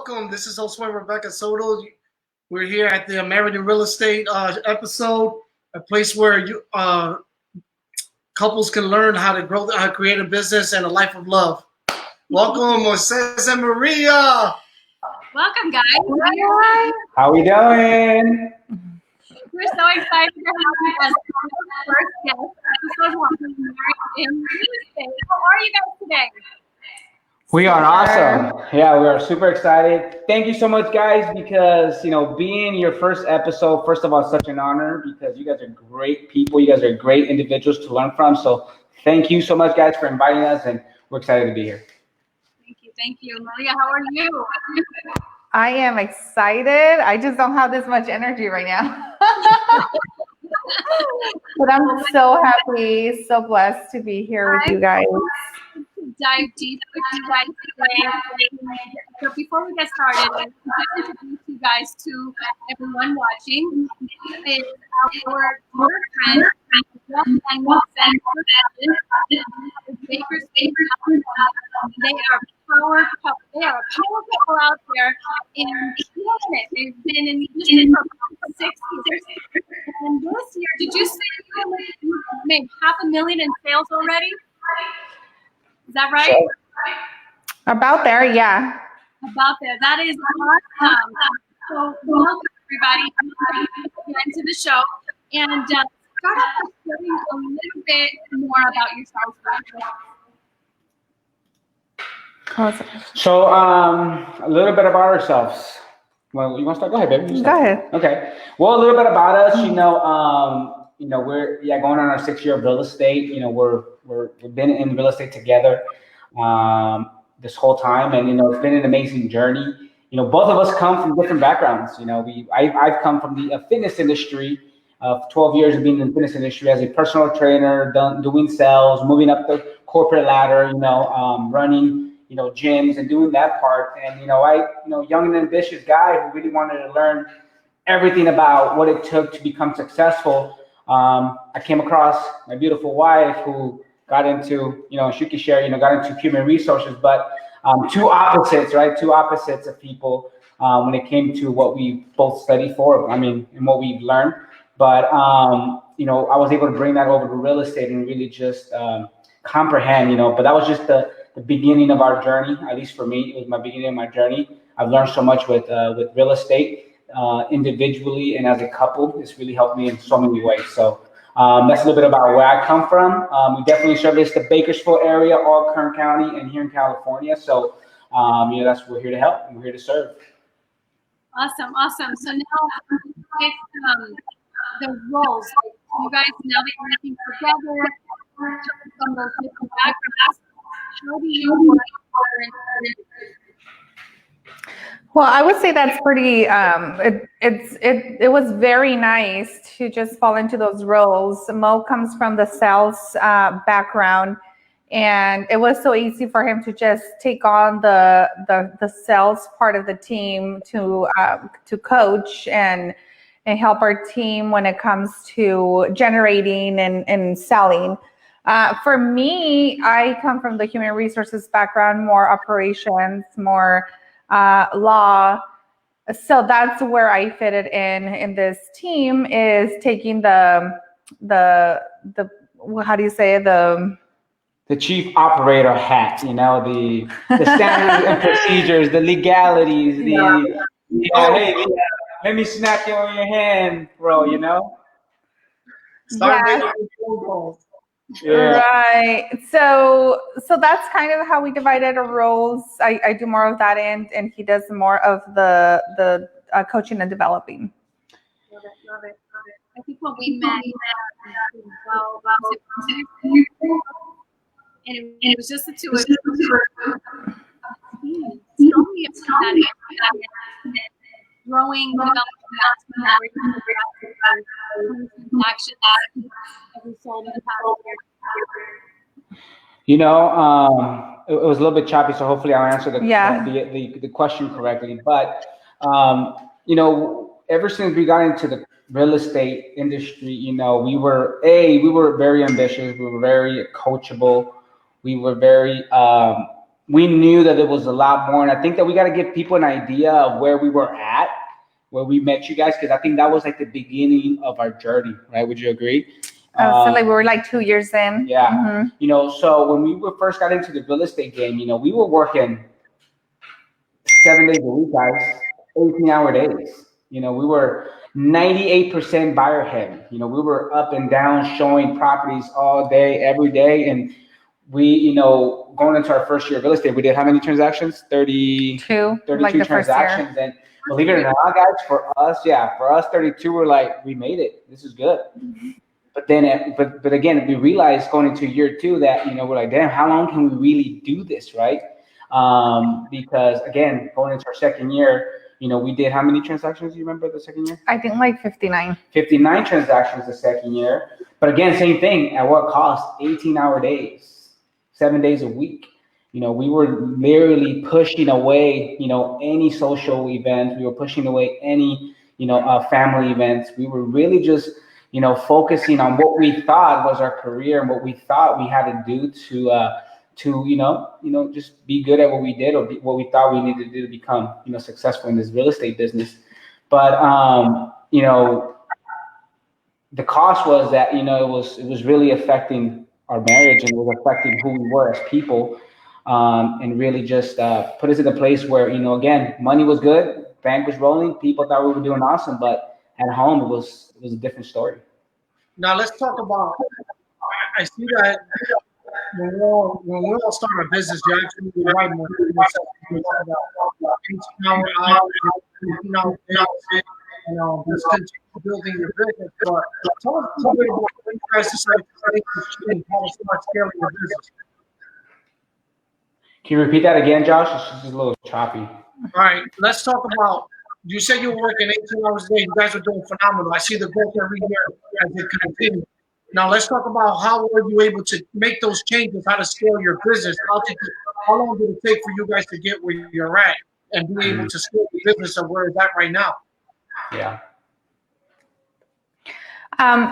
welcome. This is Josue Rebecca Soto. We're here at the American Real Estate episode, a place where couples can learn how to grow, how to create a business and a life of love. Welcome, Moises and Maria. Welcome, guys. How we doing? We're so excited to have you as our first guest episode one of Married in Real Estate. How are you guys today? We are awesome. Yeah, we are super excited. Thank you so much, guys, because, being your first episode, first of all, it's such an honor because you guys are great people. You guys are great individuals to learn from. So thank you so much, guys, for inviting us, and we're excited to be here. Thank you. Maria, how are you? I am excited. I just don't have this much energy right now. But I'm so happy, so blessed to be here with you guys. Dive deep with you guys today. So before we get started, I'd like to introduce you guys to everyone watching. This is our dear friend, Josue and Moises Baker's favorite. They are power couple out there in it. They've been in the industry for 6 years. And this year, did you say you made $500,000 in sales already? Is that right? About there, yeah. About there. That is awesome. So welcome, everybody, into the show. And start off by sharing a little bit more about yourselves. So, a little bit about ourselves. Well, you want to start? Go ahead, baby. Go ahead. Okay. Well, a little bit about us. We're going on our 6th year of real estate. We've been in real estate together this whole time, and it's been an amazing journey. Both of us come from different backgrounds. I've come from the fitness industry. 12 years of being in the fitness industry as a personal trainer, doing sales, moving up the corporate ladder. Running gyms and doing that part. And young and ambitious guy who really wanted to learn everything about what it took to become successful. I came across my beautiful wife who got into, she could share, got into human resources, but two opposites of people when it came to what we both studied for, and what we've learned. But, I was able to bring that over to real estate and really just comprehend, but that was just the beginning of our journey. At least for me, it was my beginning of my journey. I've learned so much with real estate. Individually and as a couple, it's really helped me in so many ways. So that's a little bit about where I come from. We definitely service the Bakersfield area, all Kern County, and here in California. So that's we're here to help and we're here to serve. Awesome. So now with the roles, you guys, now that you're working together from those different backgrounds, how do you work together? Well, I would say that's pretty. It was very nice to just fall into those roles. Mo comes from the sales background, and it was so easy for him to just take on the sales part of the team to coach and help our team when it comes to generating and selling. For me, I come from the human resources background, more operations, more law. So that's where I fitted in this team, is taking the how do you say it? The chief operator hat, the standards and procedures, the legalities, hey, let me snap you on your hand, bro, Yeah. Right. So that's kind of how we divided our roles. I do more of that end, and he does more of the coaching and developing. Love it. I think when we met, and it was just the two of you. Tell me about that growing, developing actions that we saw in the past year. It was a little bit choppy, so hopefully I'll answer the question correctly. But ever since we got into the real estate industry, we were very ambitious, we were very coachable, we were very we knew that there was a lot more. And I think that we got to give people an idea of where we were at, where we met you guys, because I think that was like the beginning of our journey, right? Would you agree? So like we were like 2 years in. Yeah. Mm-hmm. You know, so when we were first got into the real estate game, you know, we were working 7 days a week, guys, 18-hour days. You know, we were 98% buyer heavy. You know, we were up and down showing properties all day, every day. And we, you know, going into our first year of real estate, we did how many transactions? 32 like the transactions. And believe it or not, guys, for us, 32, we're like, we made it. This is good. But then, but again, we realized going into year 2 that, you know, we're like, damn, how long can we really do this, right? Because again, going into our second year, you know, we did how many transactions? You remember the second year? I think like 59. 59 transactions the second year. But again, same thing. At what cost? 18-hour days, 7 days a week. You know, we were literally pushing away, you know, any social events. We were pushing away any, you know, family events. We were really just, you know, focusing on what we thought was our career and what we thought we had to do to you know, just be good at what we did, or what we thought we needed to do to become, you know, successful in this real estate business. But you know, the cost was that, you know, it was really affecting our marriage, and it was affecting who we were as people, and really just put us in a place where, you know, again, money was good, bank was rolling, people thought we were doing awesome, but at home it was a different story. Now let's talk about. I see that when we all start a business, you actually right more building your business. But tell us a little bit about when you guys decided to change how to start scaling your business. Can you repeat that again, Josh? It's just a little choppy. All right, let's talk about. You said you were working 18 hours a day. You guys are doing phenomenal. I see the growth every year as it continues. Now let's talk about how were you able to make those changes, how to scale your business. How long did it take for you guys to get where you're at and be able to scale the business of where it's at right now? Yeah.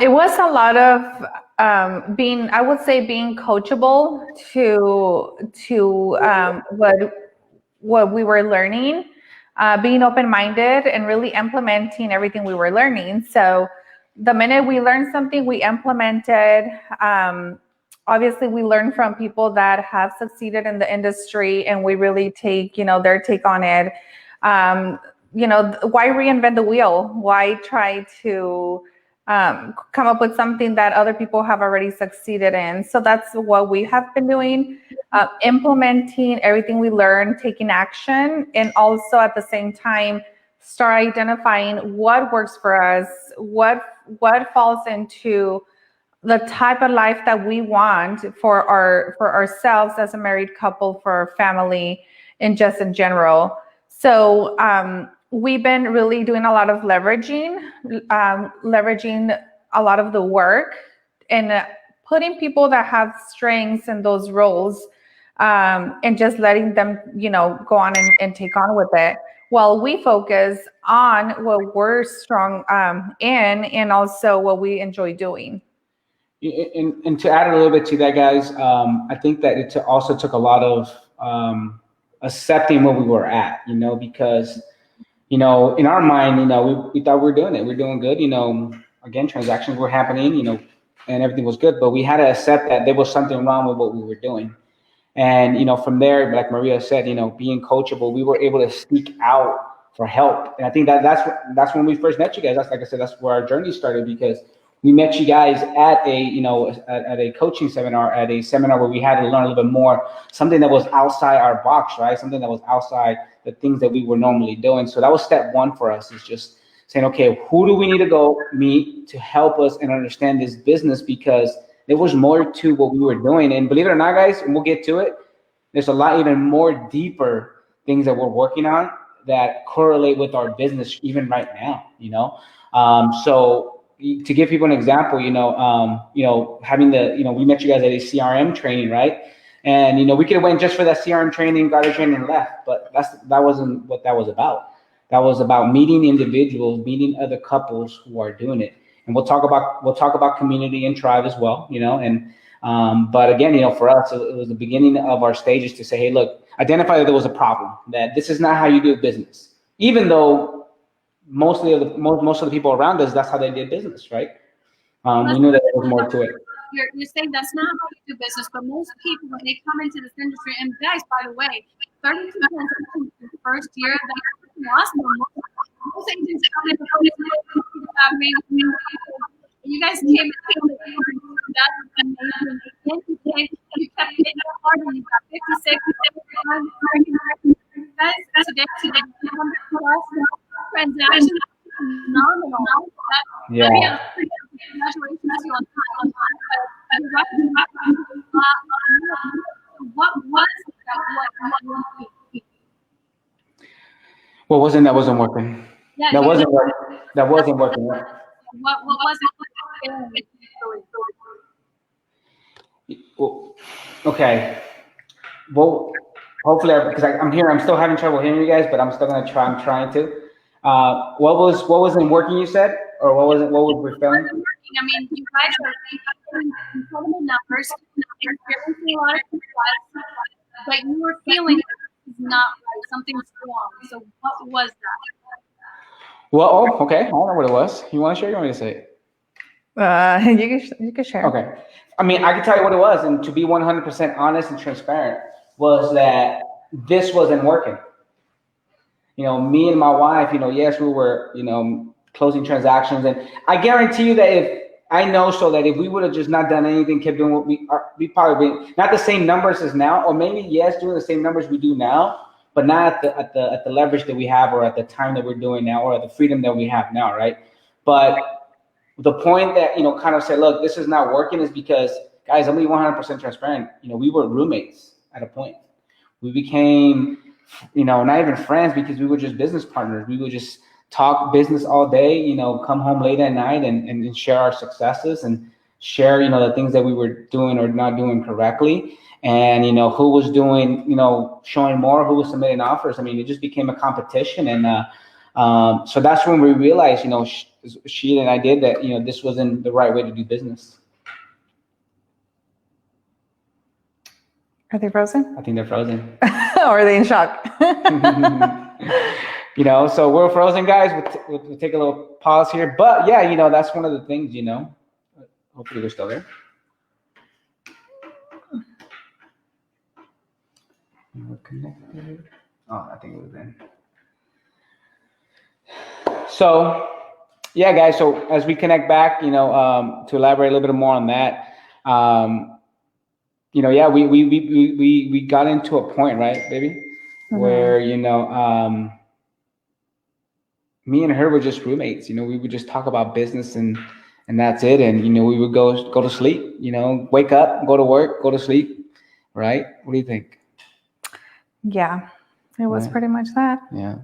It was a lot of being coachable to what we were learning, being open-minded and really implementing everything we were learning. So the minute we learned something, we implemented. Obviously, we learn from people that have succeeded in the industry, and we really take, you know, their take on it. You know, why reinvent the wheel? Why try to come up with something that other people have already succeeded in? So that's what we have been doing, implementing everything we learned, taking action, and also at the same time start identifying what works for us, what falls into the type of life that we want for ourselves as a married couple, for our family, and just in general. So we've been really doing a lot of leveraging a lot of the work and putting people that have strengths in those roles, and just letting them, you know, go on and take on with it, while we focus on what we're strong in, and also what we enjoy doing. And to add a little bit to that, guys, I think that it also took a lot of accepting where we were at, you know, because, you know, in our mind, you know, we thought we were doing it. We're doing good, you know, again, transactions were happening, you know, and everything was good, but we had to accept that there was something wrong with what we were doing. And, you know, from there, like Maria said, you know, being coachable, we were able to seek out for help. And I think that's when we first met you guys. That's, like I said, that's where our journey started, because we met you guys at a, you know, at a coaching seminar, at a seminar where we had to learn a little bit more, something that was outside our box, right? Something that was outside the things that we were normally doing. So that was step one for us, is just saying, okay, who do we need to go meet to help us and understand this business? Because there was more to what we were doing. And believe it or not, guys, and we'll get to it, there's a lot even more deeper things that we're working on that correlate with our business even right now, you know? So to give people an example, you know, having the, you know, we met you guys at a CRM training, right? And, you know, we could have went just for that CRM training, got a training and left, but that wasn't what that was about. That was about meeting individuals, meeting other couples who are doing it. And we'll talk about community and tribe as well, you know, and But again, for us, it was the beginning of our stages to say, hey, look, identify that there was a problem, that this is not how you do business, even though most of the people around us, that's how they did business, right? We knew that there was more to it. You're saying that's not how you do business, but most people, when they come into this industry, and guys, by the way, 32 transactions in the first year, that's awesome. Most agents come in you guys came in, that's amazing. Then you kept hitting it hard, and you got 56, guys, today, transactions, phenomenal. Yeah. Congratulations to you on what was that? What wasn't that wasn't working? Yeah, that wasn't working. That wasn't working. Right? What was it? Well, okay. Well, hopefully, because I'm here, I'm still having trouble hearing you guys, but I'm still gonna try. I'm trying to. What wasn't working? You said, or what wasn't? What was we feeling? I mean, you guys are incredible numbers. You're experiencing a lot of success, but you were feeling it's not right. Something's wrong. So what was that? Well, okay. I don't know what it was. You want to share? You want me to say it? You can share. Okay. I mean, I can tell you what it was, and to be 100% honest and transparent, was that this wasn't working. Me and my wife, yes, we were, closing transactions, and I guarantee you that if we would have just not done anything, kept doing what we probably been not the same numbers as now, or maybe yes, doing the same numbers we do now, but not at the leverage that we have, or at the time that we're doing now, or at the freedom that we have now, right? But the point that kind of said, look, this is not working, is because, guys, I'm being 100% transparent. We were roommates at a point. We became, not even friends, because we were just business partners. We would just talk business all day, come home late at night and share our successes and share, the things that we were doing or not doing correctly. And, who was doing, showing more, who was submitting offers. I mean, it just became a competition. And so that's when we realized, she and I did that, this wasn't the right way to do business. Are they frozen? I think they're frozen. Or are they in shock? So we're frozen, guys. We'll take a little pause here. But yeah, that's one of the things, hopefully they're still there. We're connected. Oh, I think it was in. So, yeah, guys. So as we connect back, to elaborate a little bit more on that, yeah, we got into a point, right, baby, mm-hmm. where me and her were just roommates. We would just talk about business and that's it. And we would go to sleep. Wake up, go to work, go to sleep. Right? What do you think? Yeah, it was pretty much that. Yeah,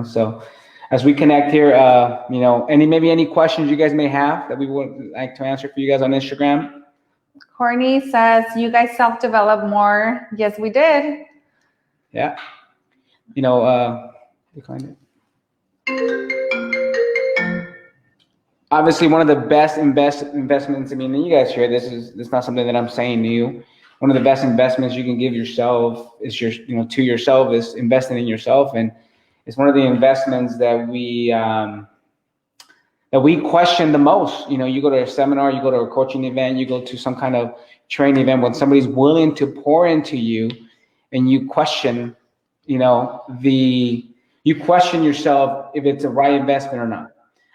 so. As we connect here, any questions you guys may have that we would like to answer for you guys on Instagram? Courtney says, you guys self-develop more. Yes, we did. Yeah. Decline it. Obviously, one of the best investments, I mean, you guys hear this is not something that I'm saying to you. One of the best investments you can give yourself is to yourself is investing in yourself. And it's one of the investments that we question the most. You go to a seminar, you go to a coaching event, you go to some kind of training event, when somebody's willing to pour into you, and you question, you question yourself if it's a right investment or not.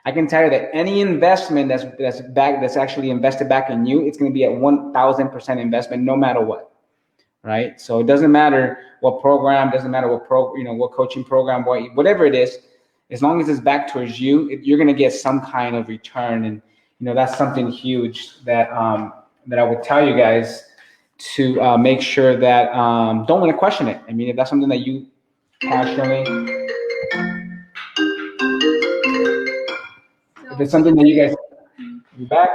I can tell you that any investment that's actually invested back in you, it's going to be at 1,000% investment, no matter what. Right? So it doesn't matter what program, doesn't matter what what coaching program, whatever it is, as long as it's back towards you, you're going to get some kind of return. And, that's something huge that I would tell you guys to make sure that don't want to question it. I mean, if that's something that you passionately, if it's something that you guys, you back?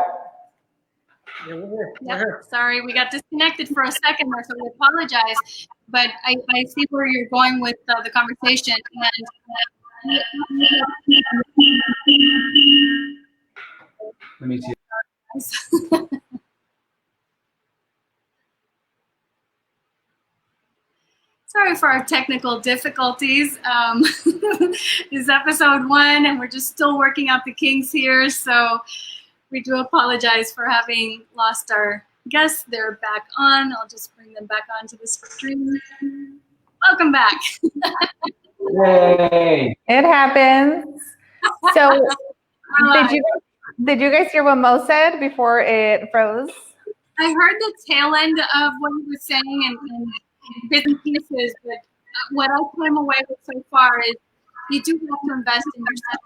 Yeah, we're yep. here. Sorry, we got disconnected for a second there, so we apologize. But I see where you're going with the conversation. And let me see. Sorry for our technical difficulties. This is episode 1, and we're just still working out the kinks here. So we do apologize for having lost our guests. They're back on. I'll just bring them back onto the screen. Welcome back. Yay! It happens. So, did you guys hear what Mo said before it froze? I heard the tail end of what he was saying and bits and pieces, but what I came away with so far is you do have to invest in yourself.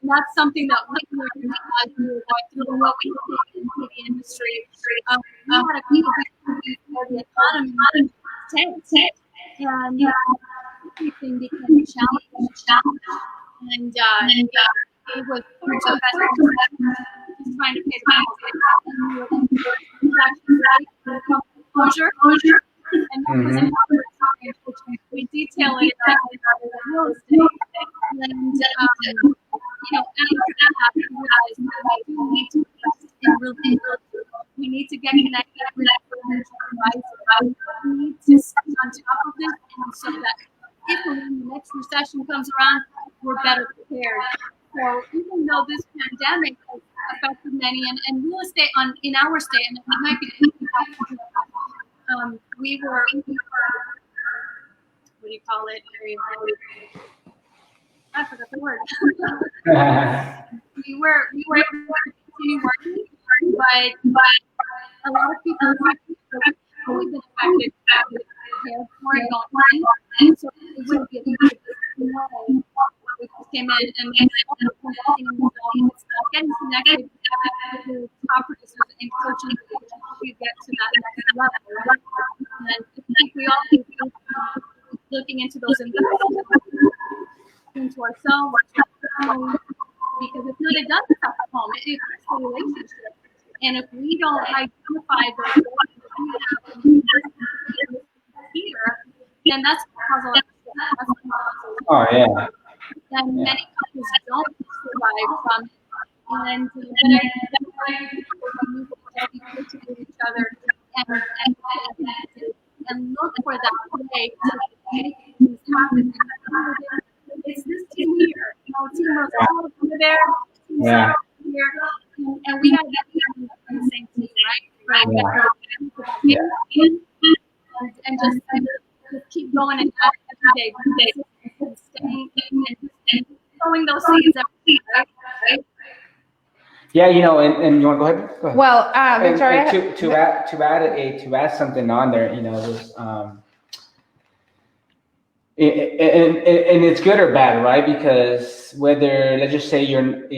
And that's something that we learned as we were going through what we did in the industry. We had a people for the economy tanks, and everything became a challenge. And it was hard to invest in trying to pay the closure. And that was another topic which we detail it in real estate. And after that, we realized that we need to invest in real estate. We need to get connected with financial advisors. We need to stay on top of this, and so that if and when the next recession comes around, we're better prepared. So even though this pandemic has affected many, and real estate in our state, and it might be we were what do you call it? I forgot the word. we were able to continue working, but a lot of people have been affected for it going on, and so it wouldn't be a good way. We just came in and getting connected with top producers and coaching to get to that next level. Right? And I think we all need to be looking into those investments into ourselves, because if not, it does affect the home. It affects the relationship. And if we don't identify those here, then that's cause a lot of stress. Oh yeah. And many couples don't survive from it. And we need to each other and look for that way to make things happen. It's this team here. Team was all over there. Yeah. Here, and we got to get on the same team, right? Yeah. And just keep going and every day, and staying and sowing those seeds every day, right? Yeah, and you want to go ahead? Go ahead. Well, Victoria, and to add something on there, it was and it's good or bad, right? Because whether, let's just say you're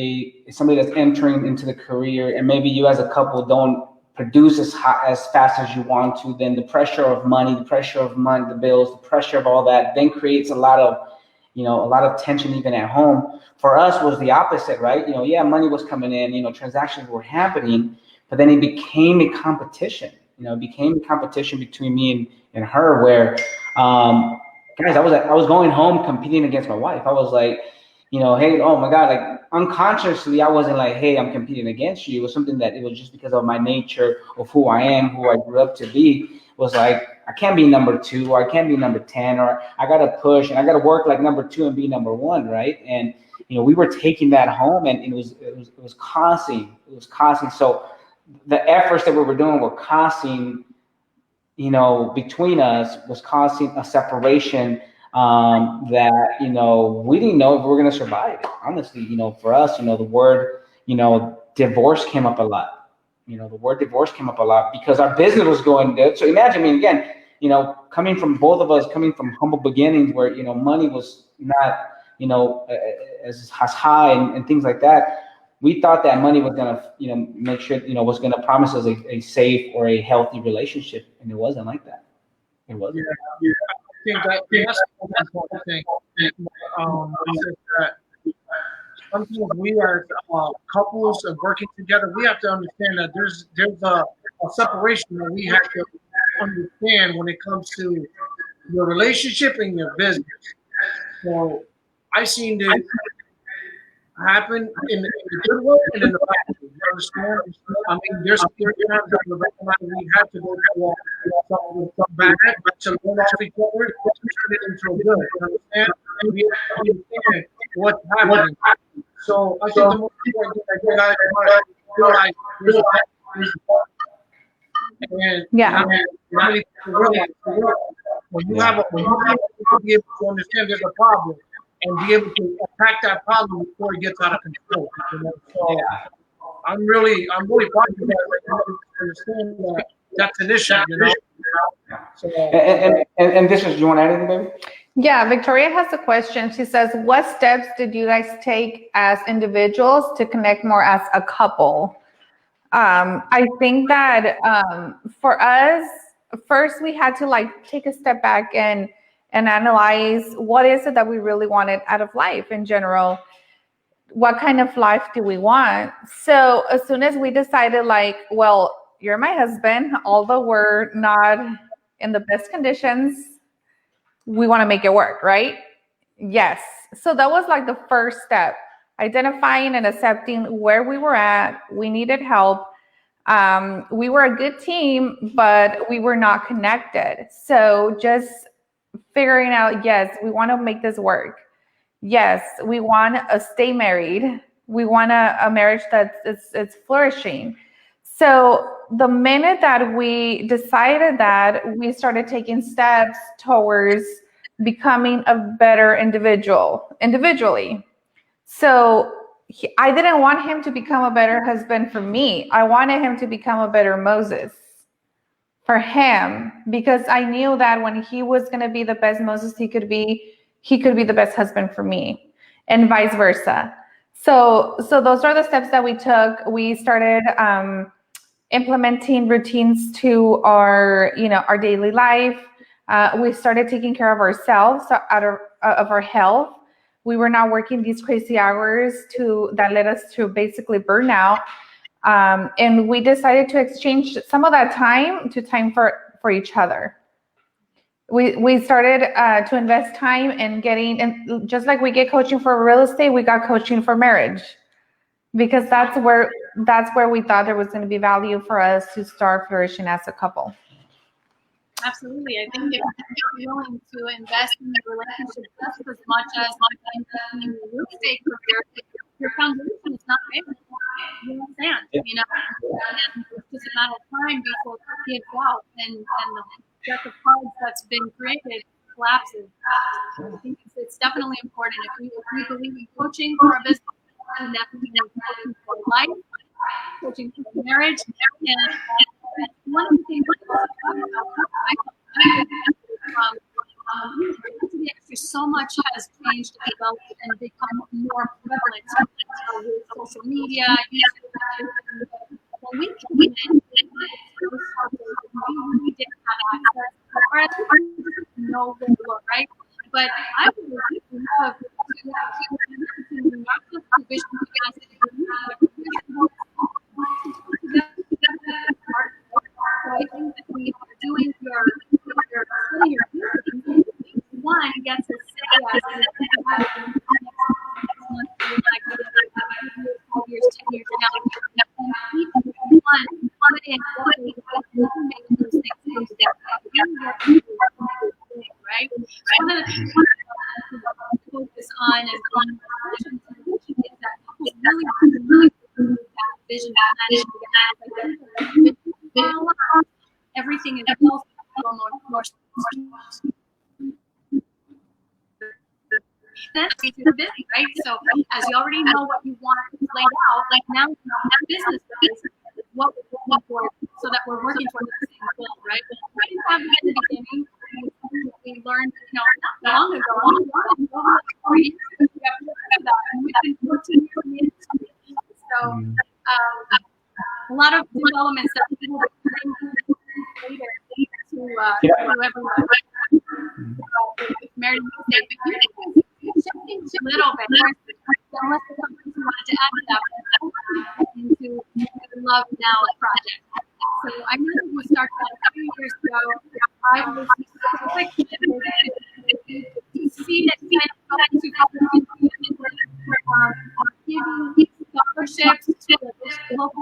somebody that's entering into the career, and maybe you as a couple don't produce as fast as you want to, then the pressure of money, the bills, the pressure of all that, then creates a lot of tension even at home. For us was the opposite, right? Money was coming in, transactions were happening, but then it became a competition. It became a competition between me and her, where guys, I was going home competing against my wife. I was like, hey, oh my God, like unconsciously, I wasn't like, hey, I'm competing against you. It was something that it was just because of my nature of who I am, who I grew up to be. It was like, I can't be number 2, or I can't be number 10, or I got to push and I got to work like number 2 and be number 1. Right. And, we were taking that home, and it was costing. It was costing. So the efforts that we were doing were costing, between us, was causing a separation that, we didn't know if we were going to survive. Honestly, for us, the word, divorce came up a lot. The word divorce came up a lot because our business was going good. So imagine, again, coming from both of us, coming from humble beginnings where, money was not, as high and things like that. We thought that money was going to, make sure, was going to promise us a safe or a healthy relationship. And it wasn't like that. It wasn't. Yeah. I think that's an important thing. That sometimes we as couples and working together, we have to understand that there's a separation that we have to understand when it comes to your relationship and your business. So I've seen this happen in the good way and in the bad way. understand? I mean, there's times that we had to go through something bad to learn off each other to turn it into a good. You understand? And we have to understand what's happening. So I think the most important thing that you guys realize is and Yeah. not many people realize when you have to be able to understand there's a problem and be able to attack that problem before it gets out of control. You know? So I'm really proud of you guys to understand that that's an issue. You know. So, And this is, you want to add anything, baby? Yeah, Victoria has a question. She says, what steps did you guys take as individuals to connect more as a couple? I think that for us, first we had to like take a step back and analyze what is it that we really wanted out of life in general. What kind of life do we want? So as soon as we decided like, well, you're my husband, although we're not in the best conditions, we want to make it work, right? Yes. So that was like the first step, identifying and accepting where we were at. We needed help. We were a good team, but we were not connected. So just figuring out, yes, we want to make this work. Yes, we want to stay married. We want a marriage that's it's flourishing. So the minute that we decided that, we started taking steps towards becoming a better individually. So I didn't want him to become a better husband for me. I wanted him to become a better Moses for him, because I knew that when he was going to be the best Moses he could be the best husband for me, and vice versa. So those are the steps that we took. We started implementing routines to our daily life. We started taking care of ourselves, out of our health. We were not working these crazy hours that led us to basically burnout. And we decided to exchange some of that time to time for each other. We started to invest time in and just like we get coaching for real estate, we got coaching for marriage, because that's where we thought there was going to be value for us to start flourishing as a couple. Absolutely. I think if you're willing to invest in the relationship just as much as in the real estate career, your foundation is not there. You understand? You know, and it's just a matter of time before it gives out and the deck of cards that's been created collapses. I think it's definitely important. If we believe in coaching for our business, and definitely coaching for life, coaching for marriage, and one of the things so much has changed, developed, and become more prevalent with social media. When we came in, we didn't have access, or at least know where to look, right? But I would love to not just vision so I think that we are doing your one gets to say as 12 years, 10 years now, and each one put in what they make those things together. Right? One of the things we focus on is that people really that vision planning. Everything is more busy, right? So as you already know what you want laid out, like now business is what we're looking for, so that we're working towards the same goal, right? We didn't have it in the beginning. We learned, not long ago, 3 years ago, we have that, and we've been 14 years in the industry. So a lot of developments that people bring later to everyone. Married estate, but shifting a little bit, unless there's something you wanted to add to that, into the Love Now project. So I know that we started that a few years ago. I was to see it kind of going to giving scholarships to local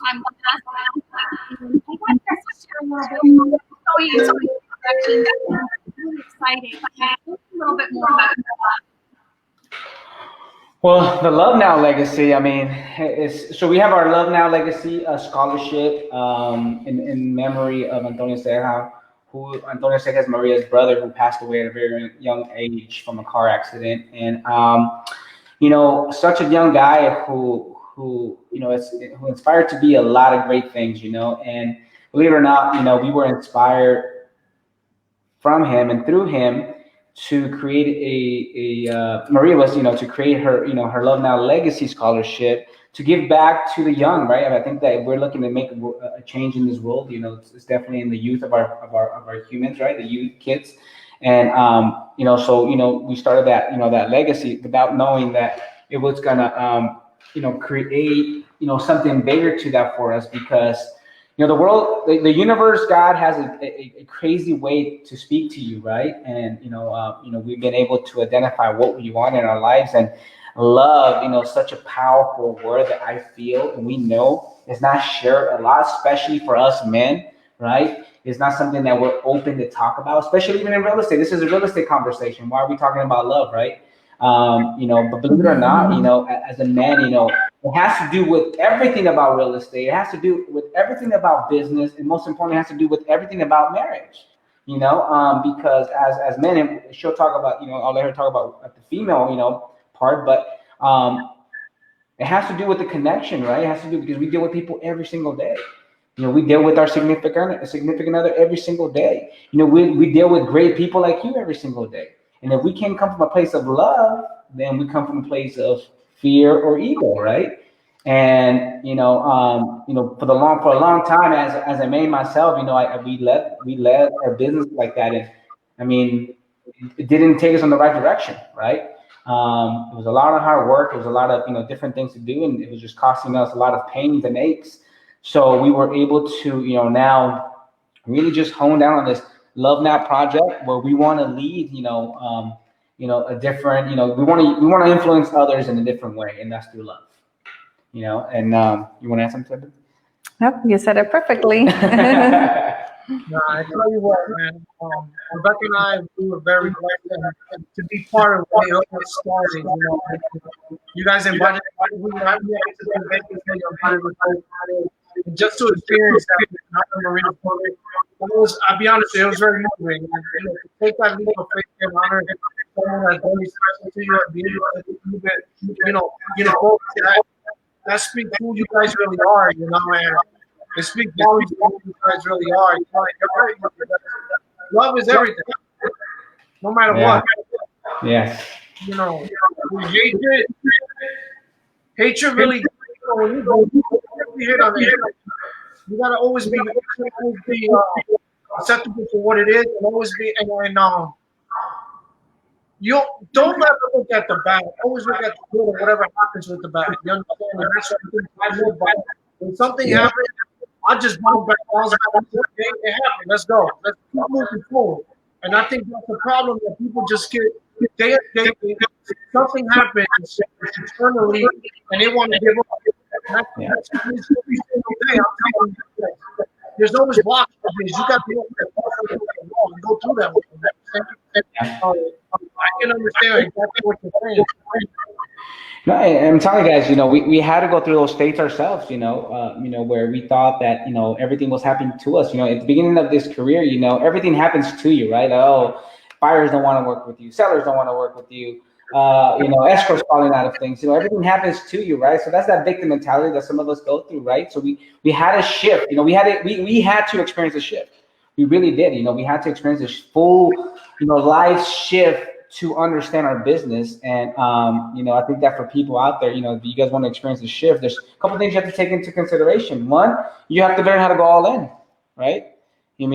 time with us. And I want you to share a little bit more. So direction that's really exciting. Tell us a little bit more about that. Well, the Love Now legacy, I mean, so we have our Love Now legacy scholarship in memory of Antonio Ceja, Antonio Ceja is Maria's brother, who passed away at a very young age from a car accident. And, such a young guy who who inspired to be a lot of great things, and believe it or not, we were inspired from him and through him to create Maria was, to create her, her Love Now Legacy Scholarship to give back to the young, right? And I think that we're looking to make a change in this world. It's definitely in the youth of our humans, right? The youth kids, and we started that legacy without knowing that it was gonna create something bigger to that for us, because the world, the universe, God has a crazy way to speak to you, right? And we've been able to identify what we want in our lives, and love, such a powerful word that I feel and we know is not shared a lot, especially for us men, right? It's not something that we're open to talk about, especially even in real estate. This is a real estate conversation. Why are we talking about love, right? But believe it or not, as a man, it has to do with everything about real estate. It has to do with everything about business, and most importantly, it has to do with everything about marriage. Because as men, and she'll talk about, I'll let her talk about the female, part, but it has to do with the connection, right? It has to do because we deal with people every single day. We deal with our significant other every single day. We deal with great people like you every single day. And if we can't come from a place of love, then we come from a place of fear or ego, right? And for a long time, as a man myself, we led our business like that, and I mean, it didn't take us in the right direction, right? It was a lot of hard work. It was a lot of different things to do, and it was just costing us a lot of pains and aches. So we were able to now really just hone down on this Love Now project, where we want to lead a different we want to influence others in a different way, and that's through love. And you want to add something? Nope, you said it perfectly. I tell you what, man. Rebecca and I, we were very blessed to be part of what it started. You guys invited me to the convention, and just to experience that, I'll be honest, it was very moving. To take that leap of faith and honor someone that's very special to you, and be able to, that speaks who you guys really are, and it speaks volumes of who you guys really are. Love is everything, no matter what. Yes. Hatred really. When you hit on it, you gotta always be acceptable for what it is, and always be you don't ever look at the bad. Always look at the good and whatever happens with the bad. You understand? And that's something I live by. When something happens, I just bounce back. It happened. Let's go. Let's keep moving forward. And I think that's the problem, that people just get something happens internally and they want to give up. There's always blocks. You got to go through that with them. I can understand exactly what you're saying. No, I'm telling you guys, we had to go through those states ourselves, where we thought that, everything was happening to us. At the beginning of this career, everything happens to you, right? Oh, buyers don't want to work with you, sellers don't want to work with you, escrows falling out of things. Everything happens to you, right? So that's that victim mentality that some of us go through, right? So we had a shift. We had to experience a shift. We really did. We had to experience this full, life shift to understand our business. And I think that for people out there, if you guys want to experience a shift, there's a couple things you have to take into consideration. One, you have to learn how to go all in, right? And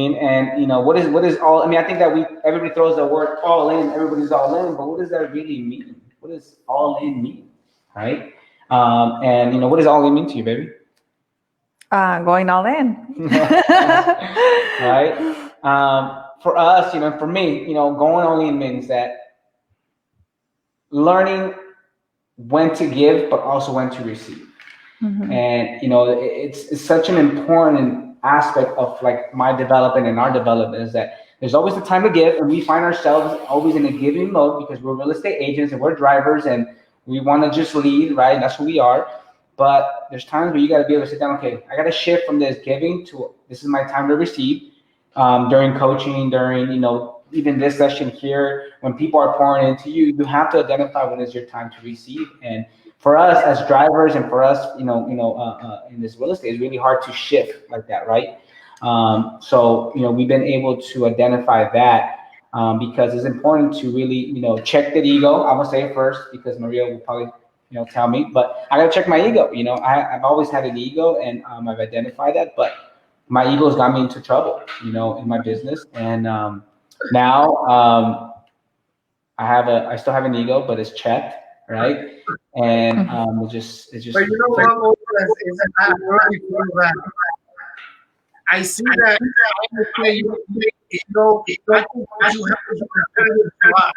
what is all? I think that everybody throws the word all in. Everybody's all in, but what does that really mean? What does all in mean, right? And what does all in mean to you, baby? Going all in. Right. For us, for me, going all in means that learning when to give, but also when to receive. And it's such an important aspect of like my development and our development is that there's always the time to give, and we find ourselves always in a giving mode because we're real estate agents and we're drivers and we want to just lead, right? That's who we are. But there's times where you got to be able to sit down. Okay, I got to shift from this giving to this is my time to receive. During coaching, during even this session here, when people are pouring into you, you have to identify when is your time to receive. And for us as drivers, and for us, in this real estate, it's really hard to shift like that, right? So we've been able to identify that because it's important to really check that ego. I'm gonna say it first because Maria will probably tell me, but I gotta check my ego. I've always had an ego, and I've identified that, but my ego's got me into trouble, in my business, and now I still have an ego, but it's checked, right? And it's just. But you know what, Moses, is I really feel that I see that I understand you ego. I think that you have to be competitive a lot.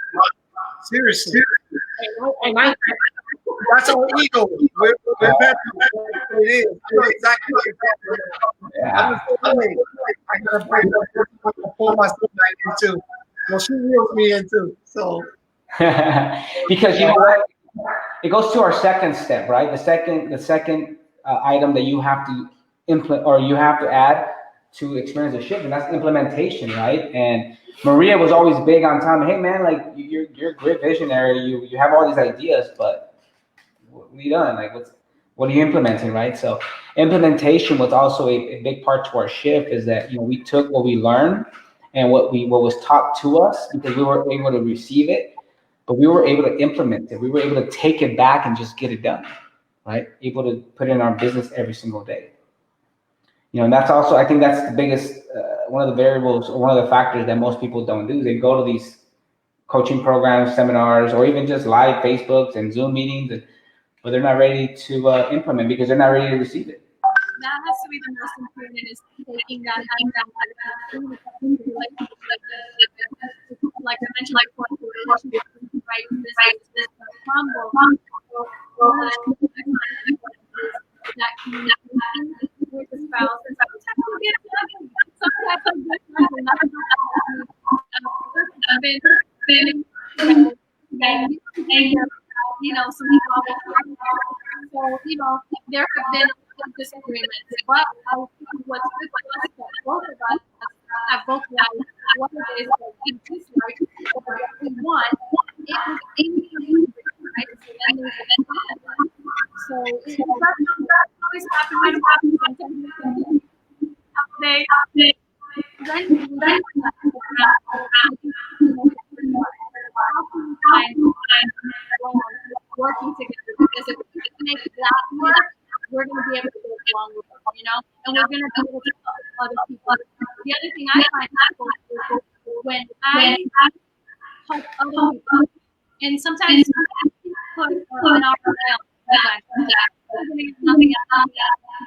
Seriously. And that's our ego. We're better than it is. I know exactly what you're talking about. I'm the same way. I gotta break up, pull myself back into. Well, she reels me into. So because what? It goes to our second step, right? The second item that you have to implement or you have to add to experience a shift, and that's implementation, right? And Maria was always big on time. Hey, man, like you're a great visionary. You have all these ideas, but what are you doing? Like, what are you implementing, right? So implementation was also a big part to our shift. Is that we took what we learned and what was taught to us because we were able to receive it, but we were able to implement it. We were able to take it back and just get it done, right? Able to put it in our business every single day. And that's also, I think that's the biggest, one of the variables or one of the factors that most people don't do. They go to these coaching programs, seminars, or even just live Facebooks and Zoom meetings, but they're not ready to implement because they're not ready to receive it. That has to be the most important is taking that like I mentioned before, right? This combo that communication with the spouse, and sometimes we get lucky. Sometimes I'm good friends, and I've been some people. So there have been disagreements. But what's good for us is that both of us have both realized what it is that we dislike or what we want. It was right? So it doesn't always happen right away. Sometimes working together because if we can make that work, we're going to be able to go along with it, and we're going to be able to help other people. The other thing I find helpful is when I help other people, and sometimes put an opportunity nothing else.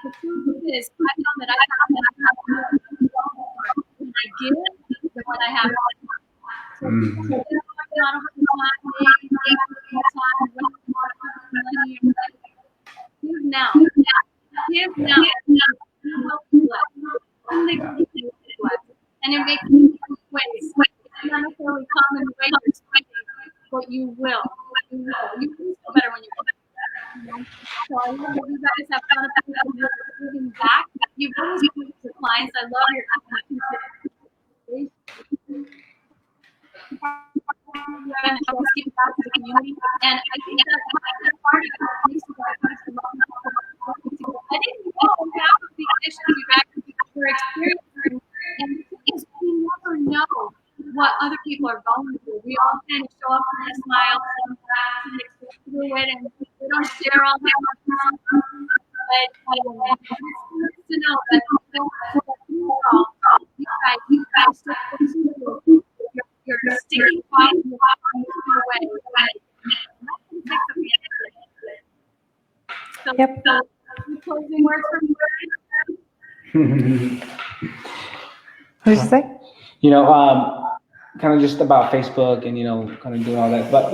The truth is, I found that I have more when I give than when I have. So give now, and it makes ways, not necessarily common ways, but you will. You feel better when you do. So I hope you guys have fun giving back. You've always given to clients. I love your always give back to the community, and I think that part of it makes you guys I didn't know half of the issues you guys were experiencing, and because we never know what other people are going through. We all kind of show up and smile and through it, and we don't share all that. But it's to know that you guys you're sticking out in the way. So, Yep. Closing words from you. What did you say? Kind of just about Facebook and kind of doing all that, but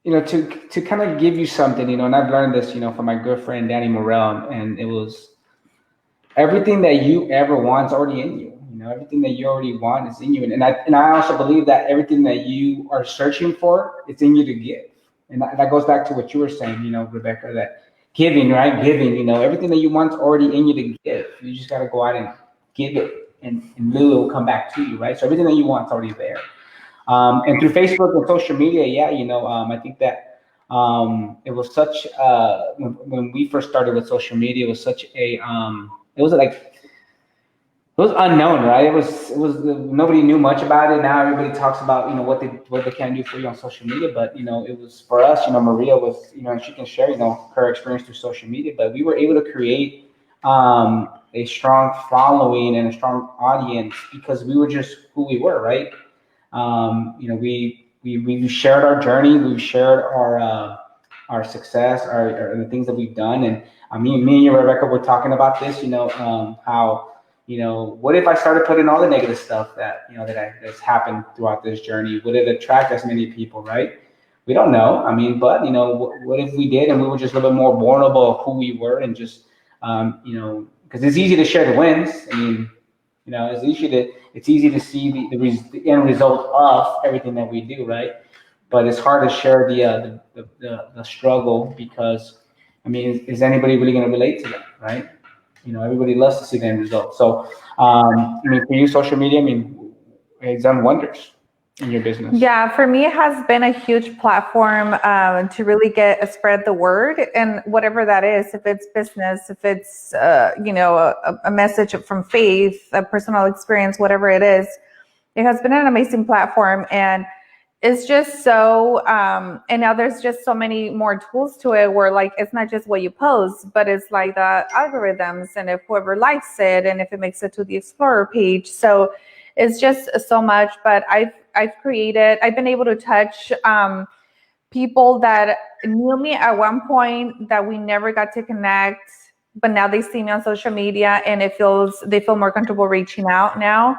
to kind of give you something, and I've learned this, from my good friend Danny Morel, and it was everything that you ever want is already in you. Everything that you already want is in you, and I also believe that everything that you are searching for, it's in you to give, and that goes back to what you were saying, Rebecca, that giving, right? Giving, everything that you want is already in you to give. You just got to go out and give it, and literally will come back to you, right? So everything that you want is already there. And through Facebook and social media, yeah, I think that it was such when we first started with social media, it was such a it was like it was unknown, right? It was nobody knew much about it. Now everybody talks about what they can do for you on social media, but it was for us. Maria was and she can share her experience through social media, but we were able to create a strong following and a strong audience because we were just who we were, right? We shared our journey, we shared our success, our the things that we've done, and me and Rebecca were talking about this. How what if I started putting all the negative stuff that's happened throughout this journey? Would it attract as many people, right? We don't know. But what if we did, and we were just a little bit more vulnerable of who we were, and just because it's easy to share the wins. It's easy to see the end result of everything that we do, right? But it's hard to share the struggle because is anybody really going to relate to that, right? Everybody loves to see the end result. So for you, social media, it's done wonders in your business. Yeah, for me, it has been a huge platform to really spread the word, and whatever that is, if it's business, if it's a message from faith, a personal experience, whatever it is, it has been an amazing platform, and it's just so. And now there's just so many more tools to it, where like it's not just what you post, but it's like the algorithms, and if whoever likes it, and if it makes it to the Explorer page, so. It's just so much, but I've been able to touch people that knew me at one point that we never got to connect, but now they see me on social media, and they feel more comfortable reaching out now.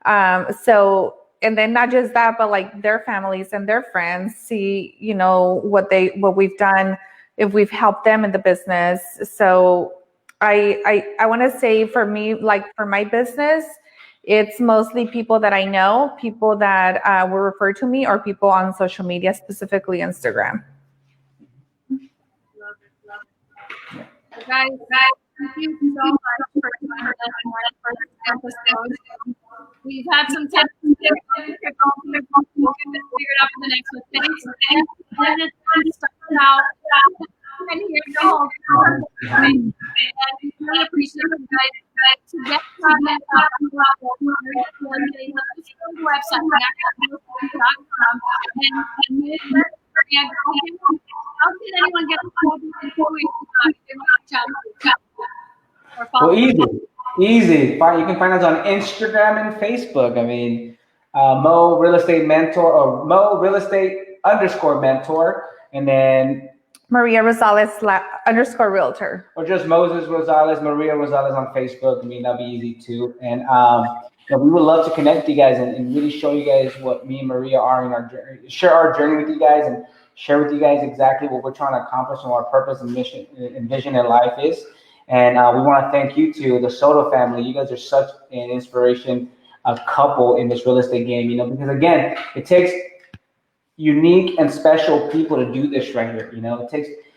And then not just that, but like their families and their friends see, what we've done, if we've helped them in the business. So I want to say for me, like for my business, it's mostly people that I know, people that will refer to me, or people on social media, specifically Instagram. Love it. Guys, thank you so much for joining us in our first episode. We've had some technical difficulties. We'll get this figured out for the next one. Thanks. And it's started out. And here's the whole thing. And we really appreciate you guys. To get content out on the website, and how did anyone get a hold of you? Well, easy. You can find us on Instagram and Facebook. Mo Real Estate Mentor, or Mo Real Estate _mentor, and then Maria Rosales _realtor. Or just Moises Rosales, Maria Rosales on Facebook. That'll be easy too. And we would love to connect with you guys and really show you guys what me and Maria are in our journey, share our journey with you guys, and share with you guys exactly what we're trying to accomplish and what our purpose and mission and vision in life is. And we want to thank you to the Soto family. You guys are such an inspiration, a couple in this real estate game, because again, it takes unique and special people to do this right here.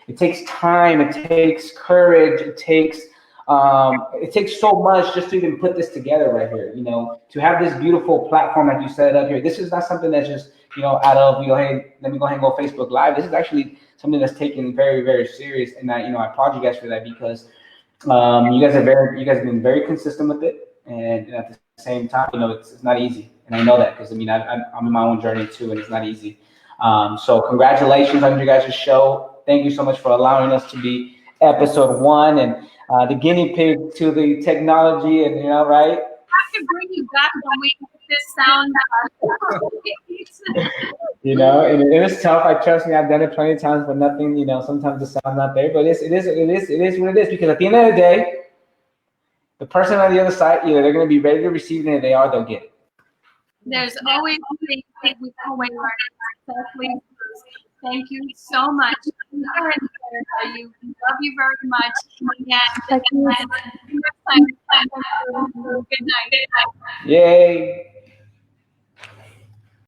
It takes time, it takes courage, it takes so much just to even put this together right here. To have this beautiful platform that you set up here. This is not something that's just out of hey, let me go ahead and go Facebook Live. This is actually something that's taken very, very serious, and I applaud you guys for that, because you guys have been very consistent with it, and at the same time, it's not easy, and I know that because I'm in my own journey too, and it's not easy. So congratulations on your guys' show. Thank you so much for allowing us to be episode 1 and the guinea pig to the technology, and right. I can bring you back when we get this sound. And it was tough. Trust me, I've done it plenty of times, but nothing. Sometimes the sound's not there, but it is what it is. Because at the end of the day, the person on the other side, either they're going to be ready to receive it, and if they are, they'll get it. There's always things that we can learn, especially Thank you so much. We are inspired by you. We love you very much. And next time, good night. Yay.